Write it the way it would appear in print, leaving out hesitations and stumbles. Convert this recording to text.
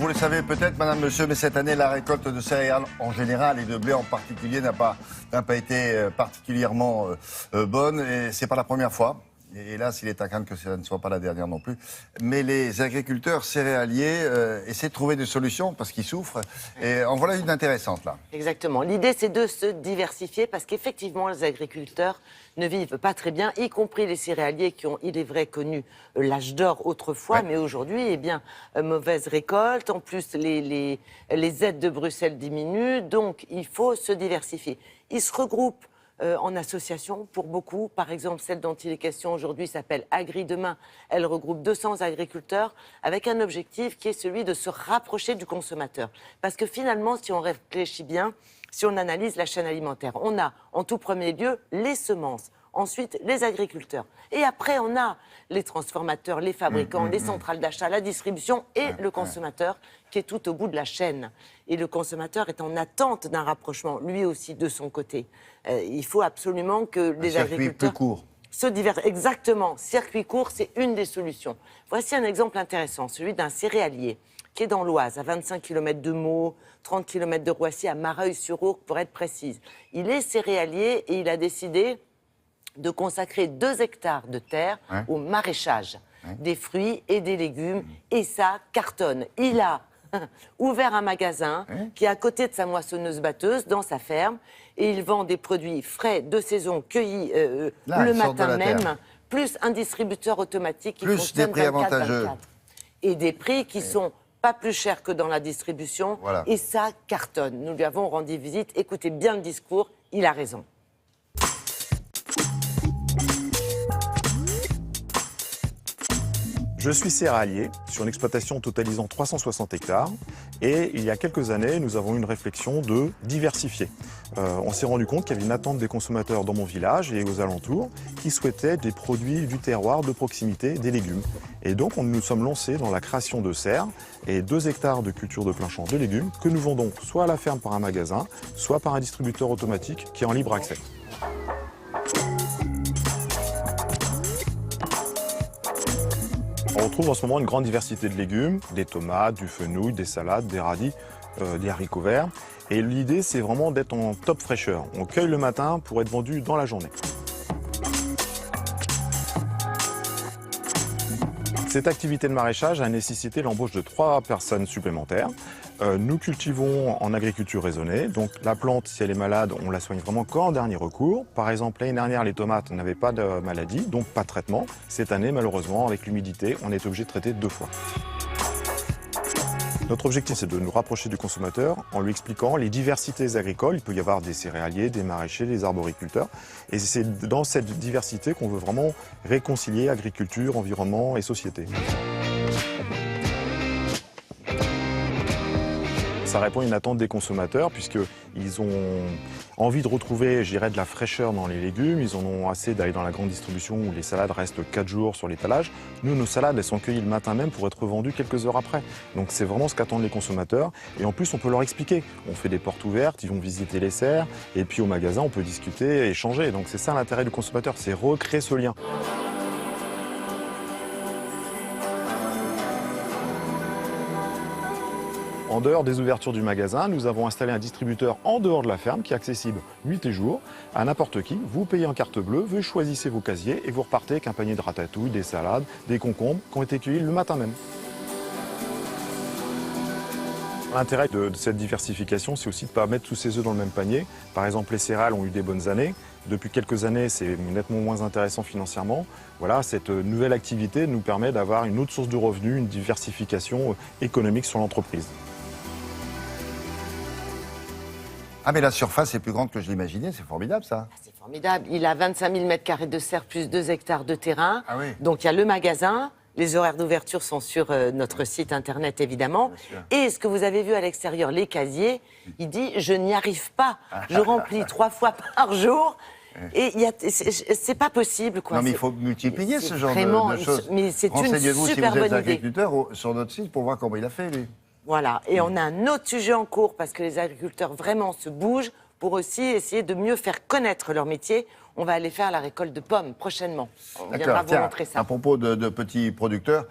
Vous le savez peut-être, madame, monsieur, mais cette année, la récolte de céréales en général et de blé en particulier n'a pas été particulièrement bonne. Et c'est pas la première fois. Et hélas, il est à craindre que ça ne soit pas la dernière non plus. Mais les agriculteurs céréaliers essaient de trouver des solutions parce qu'ils souffrent. Et en voilà une intéressante, là. Exactement. L'idée, c'est de se diversifier parce qu'effectivement, les agriculteurs ne vivent pas très bien, y compris les céréaliers qui ont, il est vrai, connu l'âge d'or autrefois, ouais. Mais aujourd'hui, eh bien, mauvaise récolte. En plus, les aides de Bruxelles diminuent, donc il faut se diversifier. Ils se regroupent en association pour beaucoup. Par exemple, celle dont il est question aujourd'hui s'appelle Agri Demain. Elle regroupe 200 agriculteurs avec un objectif qui est celui de se rapprocher du consommateur. Parce que finalement, si on réfléchit bien, si on analyse la chaîne alimentaire, on a en tout premier lieu les semences, ensuite les agriculteurs. Et après, on a les transformateurs, les fabricants, les centrales d'achat, la distribution et le consommateur qui est tout au bout de la chaîne. Et le consommateur est en attente d'un rapprochement, lui aussi, de son côté. Il faut absolument que les agriculteurs... plus court. Se divertissent. Exactement. Circuit court, c'est une des solutions. Voici un exemple intéressant, celui d'un céréalier qui est dans l'Oise, à 25 km de Meaux, 30 km de Roissy, à Mareuil-sur-Ourcq, pour être précise. Il est céréalier et il a décidé de consacrer 2 hectares de terre au maraîchage, des fruits et des légumes, et ça cartonne. Il a ouvert un magasin qui est à côté de sa moissonneuse-batteuse, dans sa ferme, et il vend des produits frais de saison, cueillis le matin même, plus un distributeur automatique qui fonctionne 24/24. Et des prix qui sont pas plus chers que dans la distribution, et ça cartonne. Nous lui avons rendu visite, écoutez bien le discours, il a raison. Je suis céréalier sur une exploitation totalisant 360 hectares et il y a quelques années, nous avons eu une réflexion de diversifier. On s'est rendu compte qu'il y avait une attente des consommateurs dans mon village et aux alentours qui souhaitaient des produits du terroir de proximité, des légumes. Et donc, nous nous sommes lancés dans la création de serres et 2 hectares de culture de plein champ de légumes que nous vendons soit à la ferme par un magasin, soit par un distributeur automatique qui est en libre accès. On retrouve en ce moment une grande diversité de légumes, des tomates, du fenouil, des salades, des radis, des haricots verts. Et l'idée, c'est vraiment d'être en top fraîcheur. On cueille le matin pour être vendu dans la journée. Cette activité de maraîchage a nécessité l'embauche de 3 personnes supplémentaires. Nous cultivons en agriculture raisonnée, donc la plante, si elle est malade, on la soigne vraiment qu'en dernier recours. Par exemple, l'année dernière, les tomates n'avaient pas de maladie, donc pas de traitement. Cette année, malheureusement, avec l'humidité, on est obligé de traiter 2 fois. Notre objectif, c'est de nous rapprocher du consommateur en lui expliquant les diversités agricoles. Il peut y avoir des céréaliers, des maraîchers, des arboriculteurs. Et c'est dans cette diversité qu'on veut vraiment réconcilier agriculture, environnement et société. Ça répond à une attente des consommateurs puisqu'ils ont envie de retrouver, je dirais, de la fraîcheur dans les légumes. Ils en ont assez d'aller dans la grande distribution où les salades restent 4 jours sur l'étalage. Nous, nos salades, elles sont cueillies le matin même pour être vendues quelques heures après. Donc c'est vraiment ce qu'attendent les consommateurs. Et en plus, on peut leur expliquer. On fait des portes ouvertes, ils vont visiter les serres. Et puis au magasin, on peut discuter, échanger. Donc c'est ça l'intérêt du consommateur, c'est recréer ce lien. En dehors des ouvertures du magasin, nous avons installé un distributeur en dehors de la ferme qui est accessible nuit et jour à n'importe qui. Vous payez en carte bleue, vous choisissez vos casiers et vous repartez avec un panier de ratatouille, des salades, des concombres qui ont été cueillis le matin même. L'intérêt de cette diversification, c'est aussi de ne pas mettre tous ses œufs dans le même panier. Par exemple, les céréales ont eu des bonnes années. Depuis quelques années, c'est nettement moins intéressant financièrement. Voilà, cette nouvelle activité nous permet d'avoir une autre source de revenus, une diversification économique sur l'entreprise. Ah, mais la surface est plus grande que je l'imaginais, c'est formidable ça. C'est formidable. Il a 25 000 m² de serre plus 2 hectares de terrain. Ah oui. Donc il y a le magasin. Les horaires d'ouverture sont sur notre site internet évidemment. Et ce que vous avez vu à l'extérieur, les casiers, il dit je n'y arrive pas. Je remplis 3 fois par jour. Et c'est pas possible, quoi. Non, mais il faut multiplier ce genre de choses. Mais c'est une Renseignez-vous si super vous êtes bonne idée. agriculteur sur notre site pour voir comment il a fait, lui. Voilà. Et on a un autre sujet en cours parce que les agriculteurs vraiment se bougent pour aussi essayer de mieux faire connaître leur métier. On va aller faire la récolte de pommes prochainement. On viendra vous montrer ça. À propos de petits producteurs,